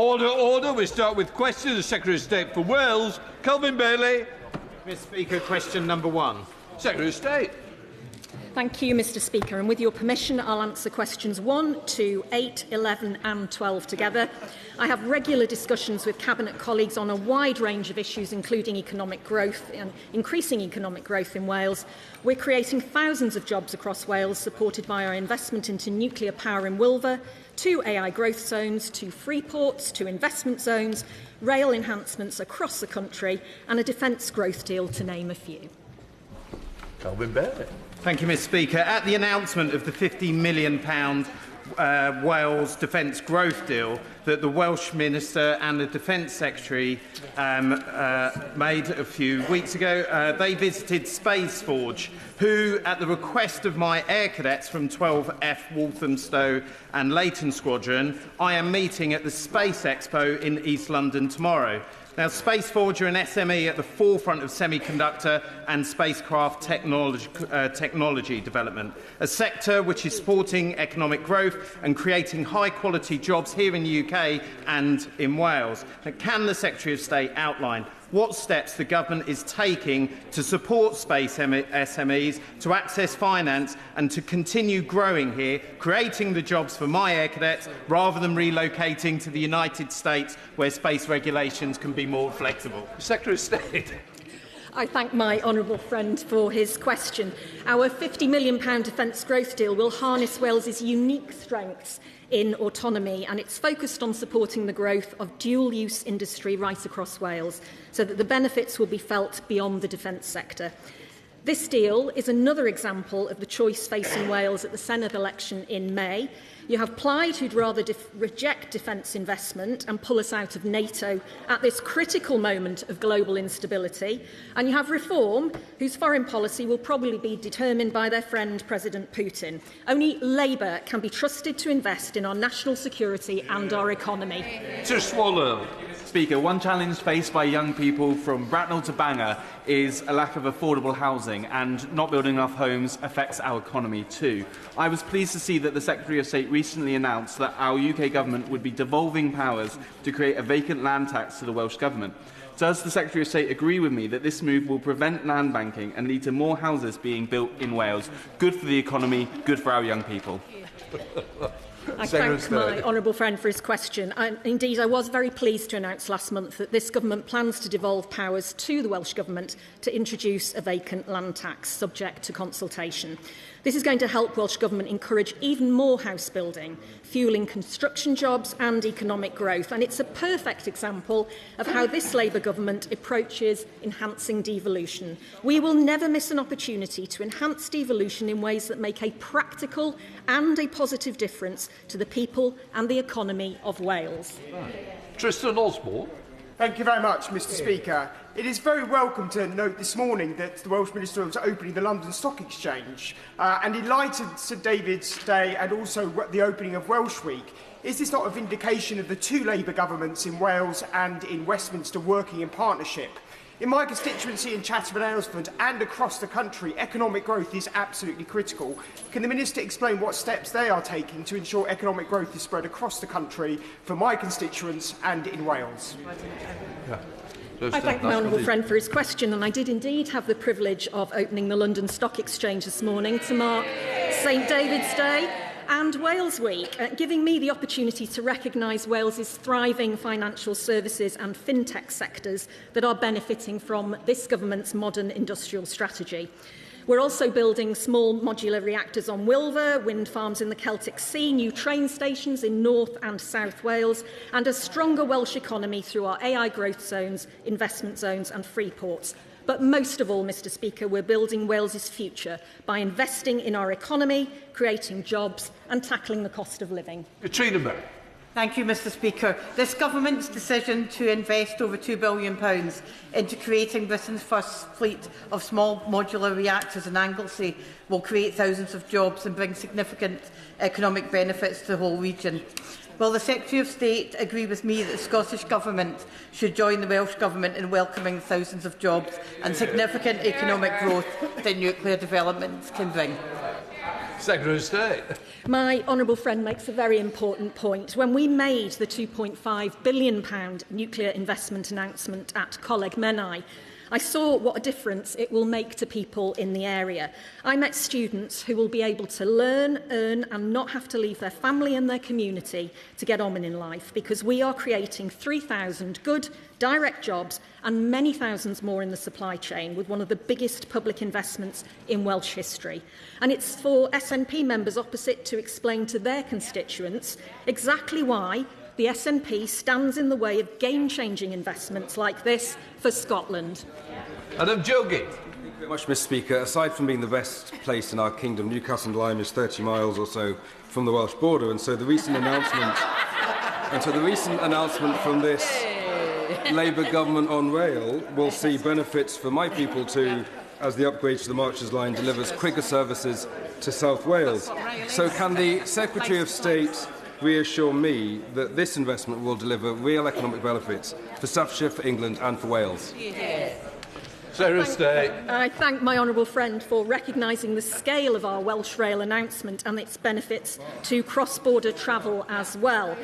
Order, order. We start with questions. The Secretary of State for Wales, Kelvin Bailey. Mr. Speaker, question number 1. Secretary of State. Thank you, Mr. Speaker. And with your permission, I'll answer questions 1, 2, 8, 11 and 12 together. I have regular discussions with Cabinet colleagues on a wide range of issues, including economic growth and increasing economic growth in Wales. We're creating thousands of jobs across Wales, supported by our investment into nuclear power in Wilver, 2 AI growth zones, 2 free ports, 2 investment zones, rail enhancements across the country, and a defence growth deal, to name a few. Kelvin Bailey. Thank you, Mr. Speaker. At the announcement of the £50 million Wales Defence Growth Deal that the Welsh Minister and the Defence Secretary made a few weeks ago, they visited Spaceforge, who, at the request of my air cadets from 12F Walthamstow and Leyton Squadron, I am meeting at the Space Expo in East London tomorrow. Now, Spaceforge are an SME at the forefront of semiconductor and spacecraft technology development, a sector which is supporting economic growth and creating high-quality jobs here in the UK and in Wales. Now, can the Secretary of State outline what steps the government is taking to support space SMEs to access finance and to continue growing here, creating the jobs for my air cadets, rather than relocating to the United States, where space regulations can be more flexible? Secretary of State. I thank my honourable friend for his question. Our £50 million defence growth deal will harness Wales's unique strengths in autonomy, and it's focused on supporting the growth of dual-use industry right across Wales, so that the benefits will be felt beyond the defence sector. This deal is another example of the choice facing Wales at the Senedd election in May. You have Plaid, who'd rather reject defence investment and pull us out of NATO at this critical moment of global instability. And you have Reform, whose foreign policy will probably be determined by their friend President Putin. Only Labour can be trusted to invest in our national security and our economy. To swallow. Speaker, one challenge faced by young people from Bracknell to Bangor is a lack of affordable housing, and not building enough homes affects our economy too. I was pleased to see that the Secretary of State recently announced that our UK government would be devolving powers to create a vacant land tax to the Welsh Government. Does the Secretary of State agree with me that this move will prevent land banking and lead to more houses being built in Wales? Good for the economy, good for our young people. I thank my honourable friend for his question. Indeed, I was very pleased to announce last month that this government plans to devolve powers to the Welsh Government to introduce a vacant land tax, subject to consultation. This is going to help Welsh Government encourage even more house building, fuelling construction jobs and economic growth. And it's a perfect example of how this Labour Government approaches enhancing devolution. We will never miss an opportunity to enhance devolution in ways that make a practical and a positive difference to the people and the economy of Wales. Tristan Osborne. Thank you very much, Mr. Speaker. It is very welcome to note this morning that the Welsh Minister was opening the London Stock Exchange, and in light of St David's Day and also the opening of Welsh Week. Is this not a vindication of the 2 Labour governments in Wales and in Westminster working in partnership? In my constituency in Chatham and Aylesford and across the country, economic growth is absolutely critical. Can the Minister explain what steps they are taking to ensure economic growth is spread across the country for my constituents and in Wales? I thank my honourable friend for his question, and I did indeed have the privilege of opening the London Stock Exchange this morning to mark St David's Day and Wales Week, giving me the opportunity to recognise Wales's thriving financial services and fintech sectors that are benefiting from this government's modern industrial strategy. We're also building small modular reactors on Wilver, wind farms in the Celtic Sea, new train stations in North and South Wales, and a stronger Welsh economy through our AI growth zones, investment zones and free ports. But most of all, Mr. Speaker, we're building Wales's future by investing in our economy, creating jobs and tackling the cost of living. Katrina. Thank you, Mr. Speaker. This government's decision to invest over £2 billion into creating Britain's first fleet of small modular reactors in Anglesey will create thousands of jobs and bring significant economic benefits to the whole region. Will the Secretary of State agree with me that the Scottish Government should join the Welsh Government in welcoming thousands of jobs and significant economic growth that nuclear developments can bring? Secretary of State. My honourable friend makes a very important point. When we made the £2.5 billion nuclear investment announcement at Coleg Menai, I saw what a difference it will make to people in the area. I met students who will be able to learn, earn and not have to leave their family and their community to get on in life, because we are creating 3,000 good direct jobs and many thousands more in the supply chain, with one of the biggest public investments in Welsh history. And it's for SNP members opposite to explain to their constituents exactly why the SNP stands in the way of game-changing investments like this for Scotland. Madam Jogee. Thank you very much, Mr. Speaker. Aside from being the best place in our kingdom, Newcastle-under-Lyme is 30 miles or so from the Welsh border, and so the recent announcement, from this Labour government on rail will see benefits for my people too, as the upgrade to the Marches line delivers quicker services to South Wales. So can the Secretary of State reassure me that this investment will deliver real economic benefits for Staffordshire, for England and for Wales? Secretary of State. I thank my honourable friend for recognising the scale of our Welsh Rail announcement and its benefits to cross-border travel as well.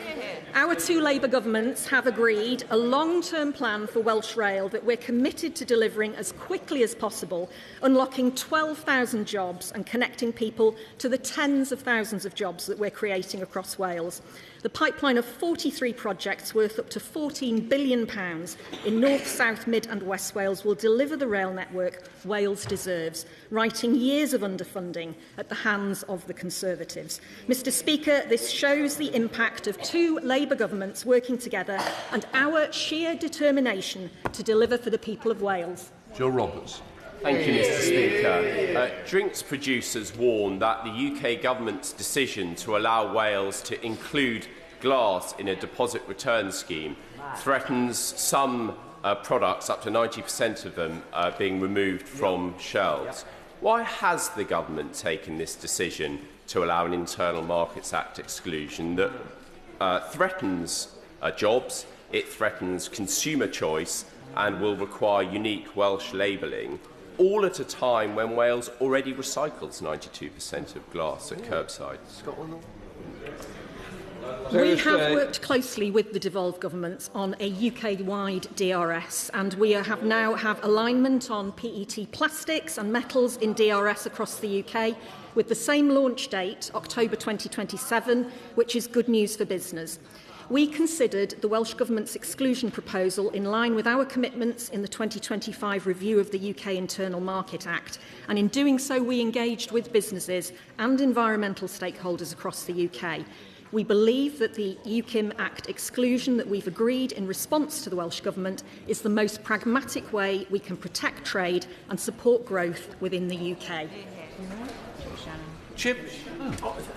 Our two Labour governments have agreed a long-term plan for Welsh Rail that we're committed to delivering as quickly as possible, unlocking 12,000 jobs and connecting people to the tens of thousands of jobs that we're creating across Wales. The pipeline of 43 projects worth up to £14 billion in North, South, Mid and West Wales will deliver the rail network Wales deserves, righting years of underfunding at the hands of the Conservatives. Mr Speaker, this shows the impact of two Labour governments working together and our sheer determination to deliver for the people of Wales. Joe Roberts. Thank you, Mr Speaker. Drinks producers warn that the UK government's decision to allow Wales to include glass in a deposit return scheme threatens some products, up to 90% of them, being removed from shelves. Why has the government taken this decision to allow an Internal Markets Act exclusion that threatens jobs, it threatens consumer choice and will require unique Welsh labelling, all at a time when Wales already recycles 92% of glass at curbside? We have worked closely with the devolved governments on a UK-wide DRS, and we now have alignment on PET plastics and metals in DRS across the UK, with the same launch date, October 2027, which is good news for business. We considered the Welsh Government's exclusion proposal in line with our commitments in the 2025 review of the UK Internal Market Act, and in doing so we engaged with businesses and environmental stakeholders across the UK. We believe that the UKIM Act exclusion that we've agreed in response to the Welsh Government is the most pragmatic way we can protect trade and support growth within the UK. Chip.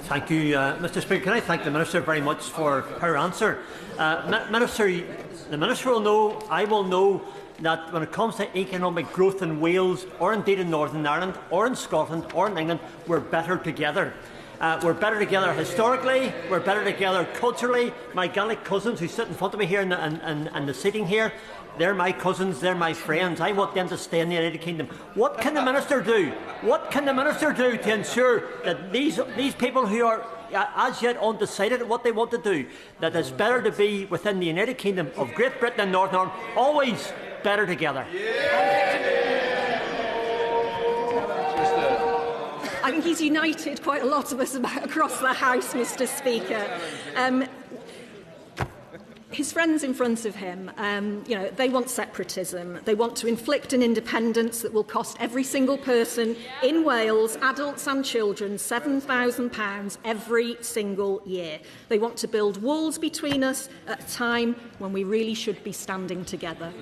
Thank you, Mr Speaker. Can I thank the Minister very much for her answer? The Minister will know, I will know, that when it comes to economic growth in Wales, or indeed in Northern Ireland, or in Scotland, or in England, we're better together. We're better together historically, we're better together culturally. My Gaelic cousins who sit in front of me here in the seating here, they're my cousins, they're my friends. I want them to stay in the United Kingdom. What can the Minister do? What can the Minister do to ensure that these people who are as yet undecided what they want to do, that it's better to be within the United Kingdom of Great Britain and Northern Ireland, always better together? I think he's united quite a lot of us across the House, Mr Speaker. His friends in front of him, they want separatism. They want to inflict an independence that will cost every single person in Wales, adults and children, £7,000 every single year. They want to build walls between us at a time when we really should be standing together.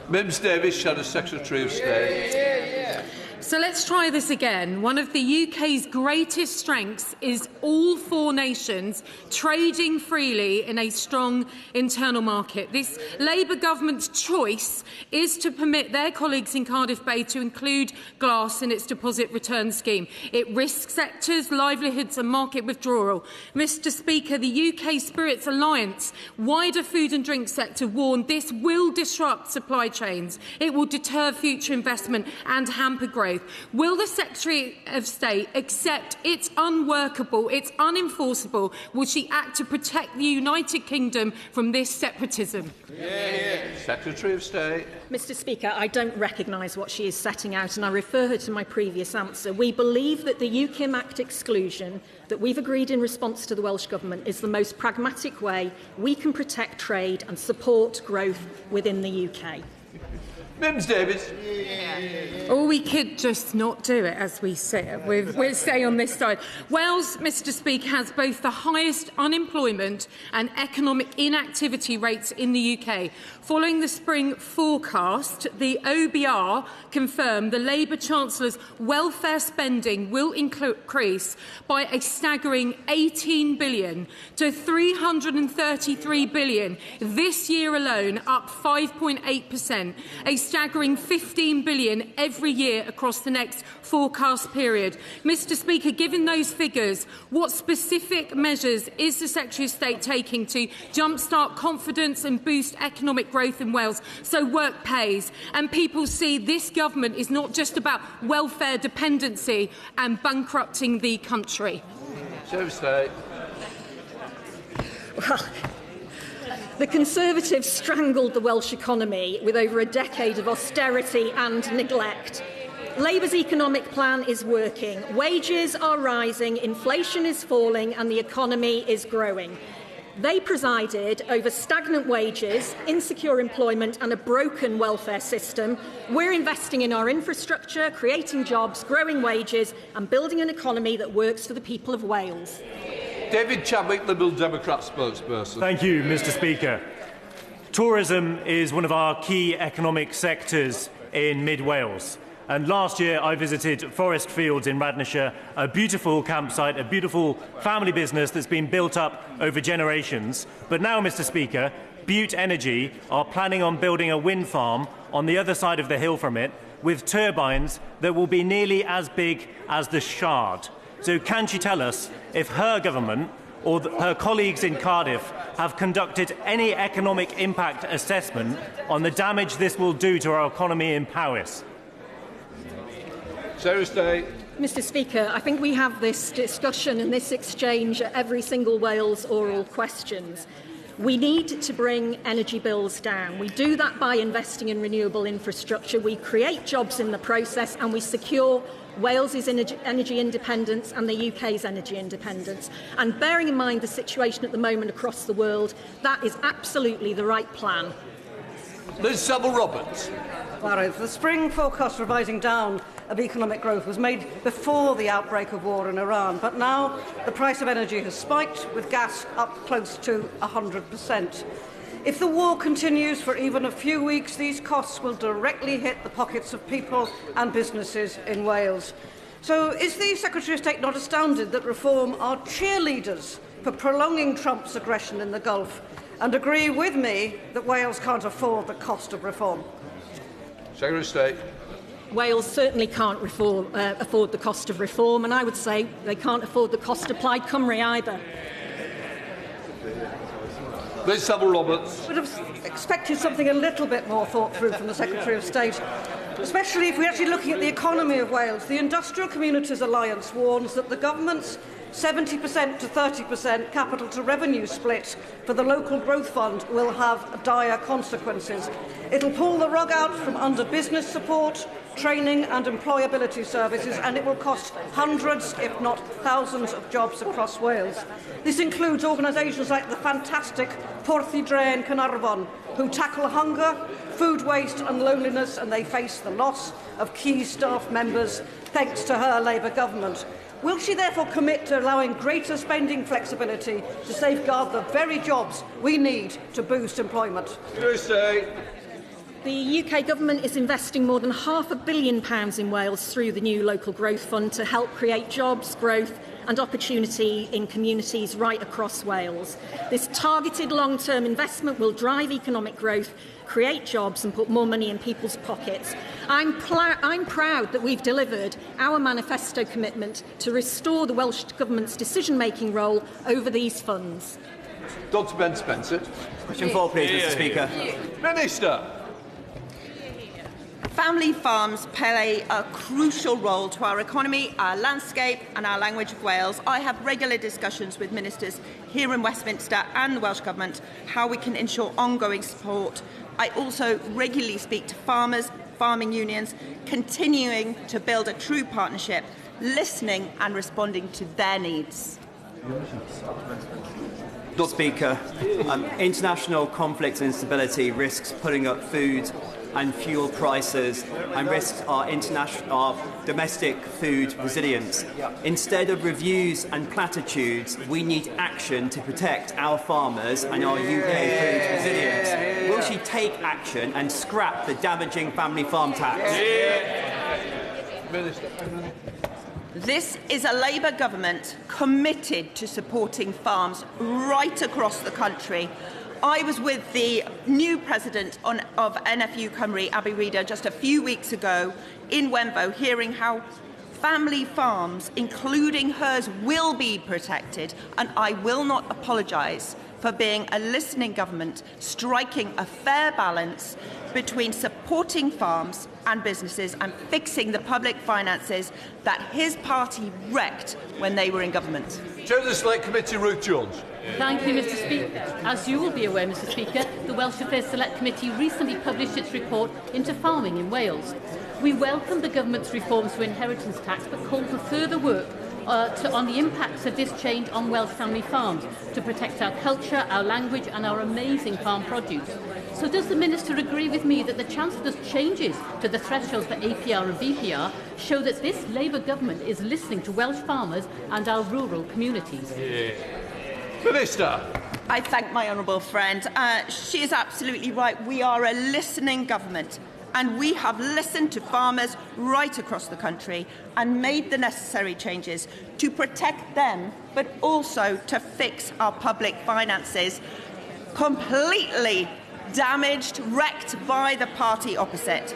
Mims Davies, Shadow Secretary of State. So let's try this again. One of the UK's greatest strengths is all four nations trading freely in a strong internal market. This Labour government's choice is to permit their colleagues in Cardiff Bay to include glass in its deposit return scheme. It risks sectors, livelihoods and market withdrawal. Mr Speaker, the UK Spirits Alliance, wider food and drink sector warned this will disrupt supply chains. It will deter future investment and hamper growth. growth. Will the Secretary of State accept it's unworkable, it's unenforceable? Will she act to protect the United Kingdom from this separatism? Secretary of State. Mr Speaker, I don't recognise what she is setting out, and I refer her to my previous answer. We believe that the UKIM Act exclusion that we've agreed in response to the Welsh Government is the most pragmatic way we can protect trade and support growth within the UK. Mims Davies. Or we could just not do it, as we say. We'll stay on this side. Wales, Mr Speaker, has both the highest unemployment and economic inactivity rates in the UK. Following the spring forecast, the OBR confirmed the Labour Chancellor's welfare spending will increase by a staggering £18 billion to £333 billion this year alone, up 5.8%. A staggering £15 billion every year across the next forecast period. Mr Speaker, given those figures, what specific measures is the Secretary of State taking to jumpstart confidence and boost economic growth in Wales so work pays and people see this government is not just about welfare dependency and bankrupting the country? Secretary of State. Well, the Conservatives strangled the Welsh economy with over a decade of austerity and neglect. Labour's economic plan is working. Wages are rising, inflation is falling and the economy is growing. They presided over stagnant wages, insecure employment and a broken welfare system. We're investing in our infrastructure, creating jobs, growing wages and building an economy that works for the people of Wales. David Chadwick, Liberal Democrat spokesperson. Thank you, Mr Speaker. Tourism is one of our key economic sectors in mid-Wales. And last year I visited Forest Fields in Radnorshire, a beautiful campsite, a beautiful family business that's been built up over generations. But now, Mr Speaker, Butte Energy are planning on building a wind farm on the other side of the hill from it with turbines that will be nearly as big as the Shard. So can she tell us if her government or her colleagues in Cardiff have conducted any economic impact assessment on the damage this will do to our economy in Powys? Secretary of State. Mr Speaker, I think we have this discussion and this exchange at every single Wales oral questions. We need to bring energy bills down. We do that by investing in renewable infrastructure. We create jobs in the process and we secure Wales's energy independence and the UK's energy independence. And bearing in mind the situation at the moment across the world, that is absolutely the right plan. Liz Saville-Roberts. The spring forecast revising down of economic growth was made before the outbreak of war in Iran, but now the price of energy has spiked, with gas up close to 100%. If the war continues for even a few weeks, these costs will directly hit the pockets of people and businesses in Wales. So is the Secretary of State not astounded that Reform are cheerleaders for prolonging Trump's aggression in the Gulf, and agree with me that Wales can't afford the cost of reform? Secretary of State. Wales certainly can't afford the cost of reform, and I would say they can't afford the cost of Plaid Cymru either. Liz Saville-Roberts. I would have expected something a little bit more thought through from the Secretary of State, especially if we're actually looking at the economy of Wales. The Industrial Communities Alliance warns that the government's 70% to 30% capital to revenue split for the local growth fund will have dire consequences. It'll pull the rug out from under business support, training and employability services, and it will cost hundreds, if not thousands, of jobs across Wales. This includes organisations like the fantastic Porthi Dre in Carnarvon, who tackle hunger, food waste and loneliness, and they face the loss of key staff members thanks to her Labour government. Will she therefore commit to allowing greater spending flexibility to safeguard the very jobs we need to boost employment? The UK Government is investing more than £500 million in Wales through the new Local Growth Fund to help create jobs, growth and opportunity in communities right across Wales. This targeted long-term investment will drive economic growth, create jobs and put more money in people's pockets. I'm proud that we've delivered our manifesto commitment to restore the Welsh Government's decision-making role over these funds. Dr Ben Spencer. Question 4, please, Mr Speaker. Minister. Family farms play a crucial role to our economy, our landscape and our language of Wales. I have regular discussions with ministers here in Westminster and the Welsh Government how we can ensure ongoing support. I also regularly speak to farmers, farming unions, continuing to build a true partnership, listening and responding to their needs. Speaker, international conflict and instability risks putting up food and fuel prices and risks our domestic food resilience. Instead of reviews and platitudes, we need action to protect our farmers and our UK food resilience. Will she take action and scrap the damaging family farm tax? Minister. This is a Labour government committed to supporting farms right across the country. I was with the new president of NFU Cymru, Abby Reader, just a few weeks ago in Wenbo, hearing how family farms, including hers, will be protected, and I will not apologise for being a listening government, striking a fair balance between supporting farms and businesses and fixing the public finances that his party wrecked when they were in government. Chair of the Select Committee, Ruth Jones. Thank you, Mr. Speaker. As you will be aware, Mr. Speaker, the Welsh Affairs Select Committee recently published its report into farming in Wales. We welcome the government's reforms to inheritance tax, but call for further work on the impacts of this change on Welsh family farms to protect our culture, our language and our amazing farm produce. So does the Minister agree with me that the Chancellor's changes to the thresholds for APR and BPR show that this Labour government is listening to Welsh farmers and our rural communities? Minister. I thank my honourable friend. She is absolutely right. We are a listening government, and we have listened to farmers right across the country and made the necessary changes to protect them, but also to fix our public finances, completely damaged, wrecked by the party opposite.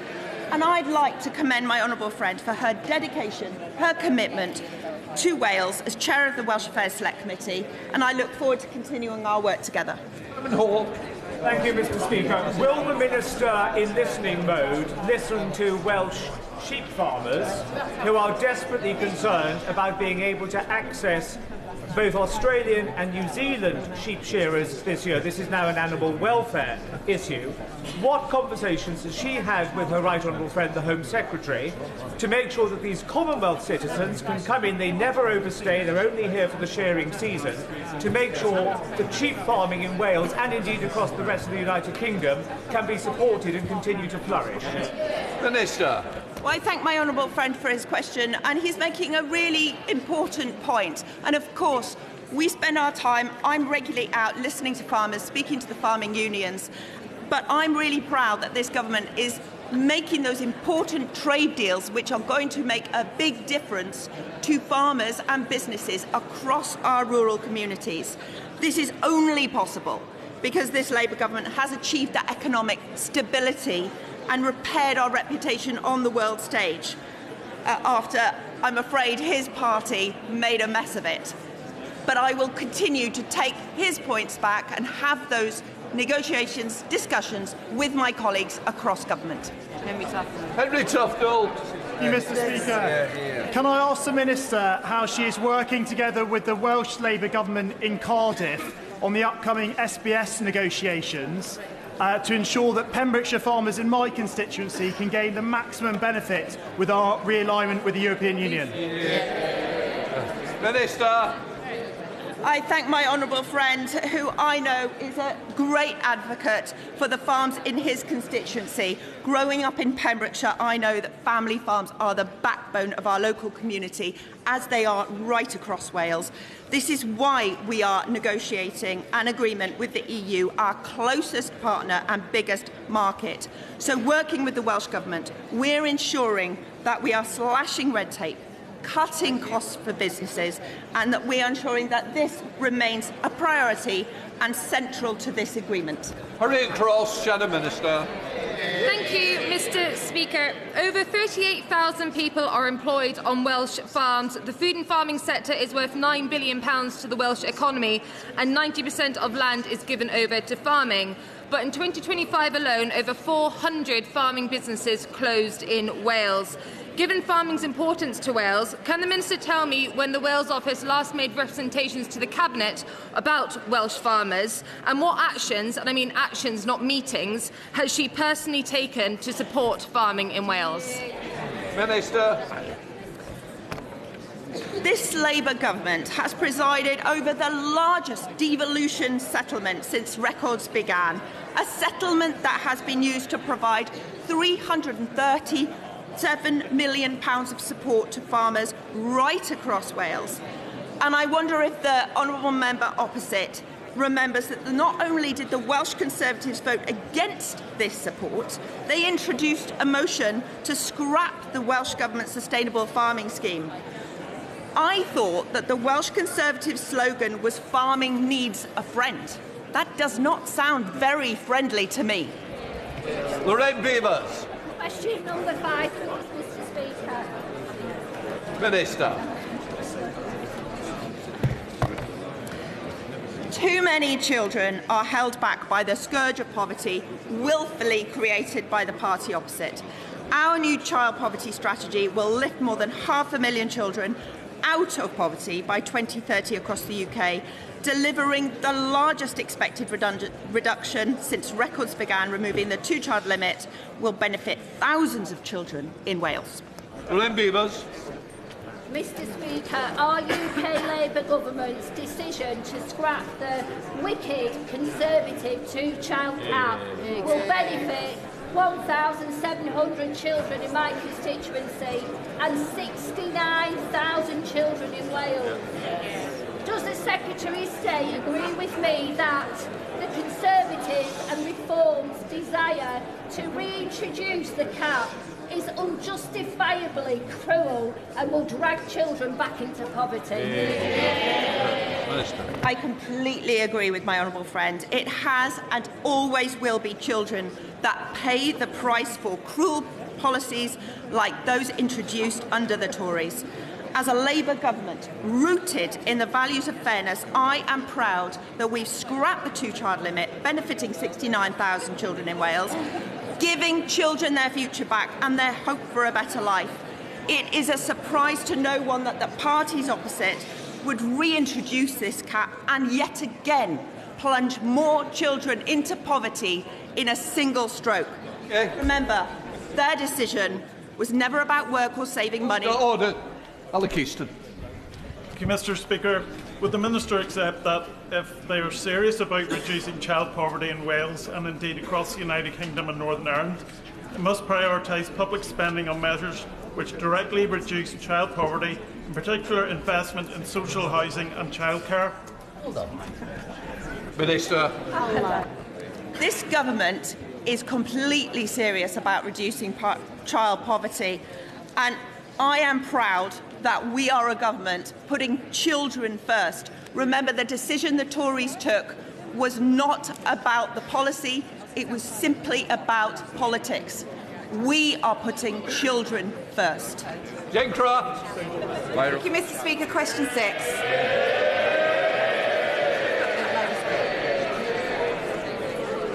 And I'd like to commend my honourable friend for her dedication, her commitment to Wales as Chair of the Welsh Affairs Select Committee, and I look forward to continuing our work together. Thank you, Mr. Speaker. Will the Minister, in listening mode, listen to Welsh sheep farmers who are desperately concerned about being able to access both Australian and New Zealand sheep shearers this year? This is now an animal welfare issue. What conversations has she had with her right honourable friend, the Home Secretary, to make sure that these Commonwealth citizens can come in, they never overstay, they're only here for the shearing season, to make sure that sheep farming in Wales and indeed across the rest of the United Kingdom can be supported and continue to flourish? Minister. Well, I thank my honourable friend for his question, and he's making a really important point. And of course, we spend our time, I'm regularly out listening to farmers, speaking to the farming unions, but I'm really proud that this government is making those important trade deals which are going to make a big difference to farmers and businesses across our rural communities. This is only possible because this Labour government has achieved that economic stability and repaired our reputation on the world stage after, I'm afraid, his party made a mess of it. But I will continue to take his points back and have those negotiations, discussions with my colleagues across government. Henry Tufnell. Thank you, Mr. Speaker. Can I ask the Minister how she is working together with the Welsh Labour government in Cardiff on the upcoming SBS negotiations to ensure that Pembrokeshire farmers in my constituency can gain the maximum benefit with our realignment with the European Union? Minister. I thank my honourable friend, who I know is a great advocate for the farms in his constituency. Growing up in Pembrokeshire, I know that family farms are the backbone of our local community, as they are right across Wales. This is why we are negotiating an agreement with the EU, our closest partner and biggest market. So working with the Welsh Government, we're ensuring that we are slashing red tape, cutting costs for businesses, and that we are ensuring that this remains a priority and central to this agreement. Harriet Cross, Shadow Minister. Thank Thank you, Mr Speaker. Over 38,000 people are employed on Welsh farms. The food and farming sector is worth £9 billion to the Welsh economy, and 90% of land is given over to farming. But in 2025 alone, over 400 farming businesses closed in Wales. Given farming's importance to Wales, can the Minister tell me when the Wales Office last made representations to the Cabinet about Welsh farmers, and what actions, and I mean actions, not meetings, has she personally taken to support farming in Wales? Minister. This Labour government has presided over the largest devolution settlement since records began, a settlement that has been used to provide £337 million of support to farmers right across Wales. And I wonder if the honourable member opposite remembers that not only did the Welsh Conservatives vote against this support, they introduced a motion to scrap the Welsh Government's sustainable farming scheme. I thought that the Welsh Conservative slogan was "farming needs a friend." That does not sound very friendly to me. Lorraine Beavers. Question number 5, Mr Speaker. Minister. Too many children are held back by the scourge of poverty willfully created by the party opposite. Our new child poverty strategy will lift more than 500,000 children out of poverty by 2030 across the UK, delivering the largest expected reduction since records began. Removing the two-child limit will benefit thousands of children in Wales. Lynn Beavers. Mr Speaker, our UK Labour government's decision to scrap the wicked Conservative two-child cap will benefit 1,700 children in my constituency and 69,000 children in Wales. Does the Secretary of State agree with me that the Conservatives and Reform's desire to reintroduce the cap is unjustifiably cruel and will drag children back into poverty? I completely agree with my honourable friend. It has and always will be children that pay the price for cruel policies like those introduced under the Tories. As a Labour government rooted in the values of fairness, I am proud that we've scrapped the two-child limit, benefiting 69,000 children in Wales, giving children their future back and their hope for a better life. It is a surprise to no one that the parties opposite would reintroduce this cap and yet again plunge more children into poverty in a single stroke. Remember, their decision was never about work or saving money. Order. Alec Easton. Thank you, Mr Speaker. Would the Minister accept that if they are serious about reducing child poverty in Wales and indeed across the United Kingdom and Northern Ireland, it must prioritise public spending on measures which directly reduce child poverty, in particular investment in social housing and childcare? Hold on. Minister. This government is completely serious about reducing child poverty, and I am proud that we are a government putting children first. Remember, the decision the Tories took was not about the policy, it was simply about politics. We are putting children first. Jane Croft. Thank you, Mr Speaker. Question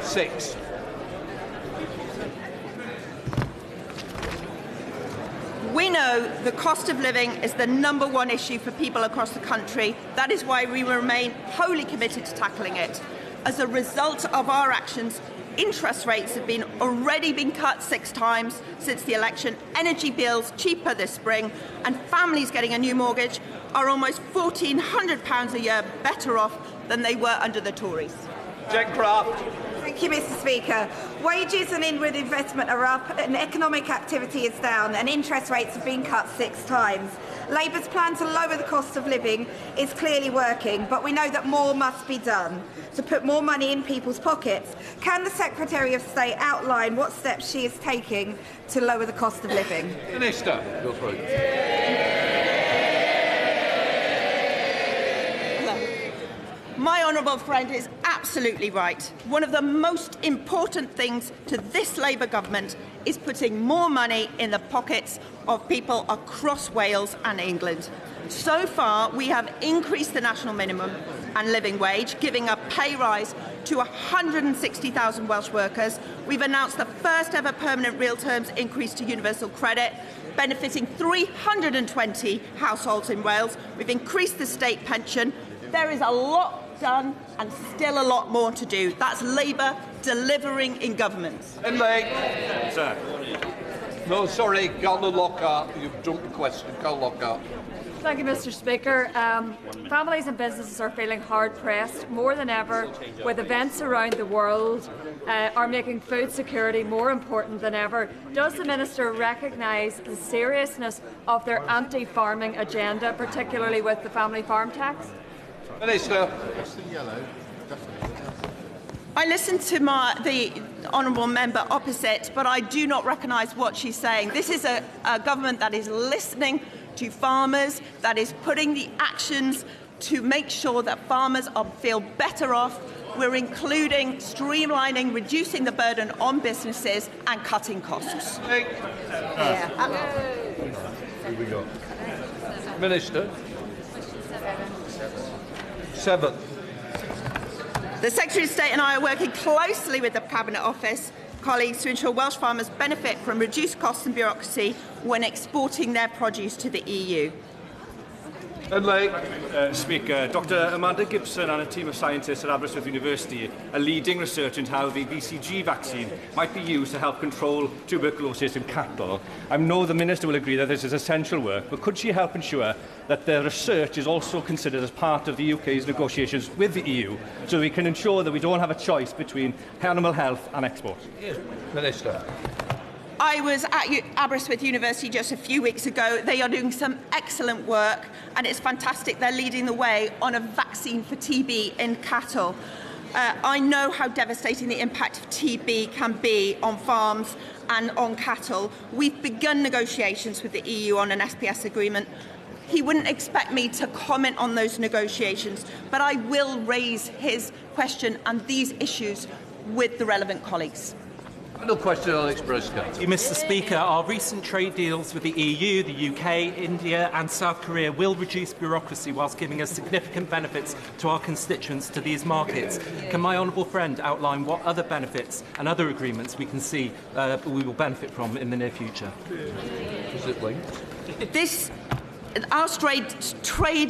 6. We know the cost of living is the #1 issue for people across the country. That is why we remain wholly committed to tackling it. As a result of our actions, interest rates have already been cut 6 times since the election, energy bills cheaper this spring, and families getting a new mortgage are almost £1,400 a year better off than they were under the Tories. Jane Croft. Thank you, Mr Speaker. Wages and inward investment are up, and economic activity is down, and interest rates have been cut 6 times. Labour's plan to lower the cost of living is clearly working, but we know that more must be done to put more money in people's pockets. Can the Secretary of State outline what steps she is taking to lower the cost of living? Minister. Go for it. My honourable friend is absolutely right. One of the most important things to this Labour government is putting more money in the pockets of people across Wales and England. So far, we have increased the national minimum and living wage, giving a pay rise to 160,000 Welsh workers. We've announced the first ever permanent real terms increase to universal credit, benefiting 320 households in Wales. We've increased the state pension. There is a lot done and still a lot more to do. That's Labour delivering in government. Sir. No, sorry, Colin Lockhart. You've jumped the question. Colin Lockhart. Thank you, Mr. Speaker. Families and businesses are feeling hard-pressed more than ever, with events around the world are making food security more important than ever. Does the Minister recognise the seriousness of their anti-farming agenda, particularly with the family farm tax? Minister. I listened to the honourable member opposite, but I do not recognise what she's saying. This is a government that is listening to farmers, that is putting the actions to make sure that farmers feel better off. We're including streamlining, reducing the burden on businesses and cutting costs. Here we go. Minister. 7. The Secretary of State and I are working closely with the Cabinet Office colleagues to ensure Welsh farmers benefit from reduced costs and bureaucracy when exporting their produce to the EU. Speaker, Dr Amanda Gibson and a team of scientists at Aylesford University are leading research into how the BCG vaccine might be used to help control tuberculosis in cattle. I know the Minister will agree that this is essential work, but could she help ensure that the research is also considered as part of the UK's negotiations with the EU, so we can ensure that we don't have a choice between animal health and export? Yes. Minister. I was at Aberystwyth University just a few weeks ago. They are doing some excellent work, and it's fantastic. They're leading the way on a vaccine for TB in cattle. I know how devastating the impact of TB can be on farms and on cattle. We've begun negotiations with the EU on an SPS agreement. He wouldn't expect me to comment on those negotiations, but I will raise his question and these issues with the relevant colleagues. Final question on Express. Mr. Speaker, our recent trade deals with the EU, the UK, India and South Korea will reduce bureaucracy whilst giving us significant benefits to our constituents to these markets. Can my honourable friend outline what other benefits and other agreements we can see we will benefit from in the near future? Is it linked? Our trade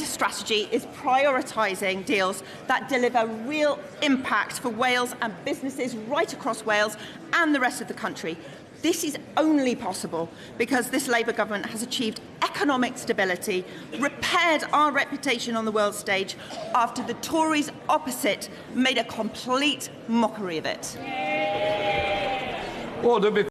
strategy is prioritising deals that deliver real impact for Wales and businesses right across Wales and the rest of the country. This is only possible because this Labour government has achieved economic stability, repaired our reputation on the world stage after the Tories opposite made a complete mockery of it. Order.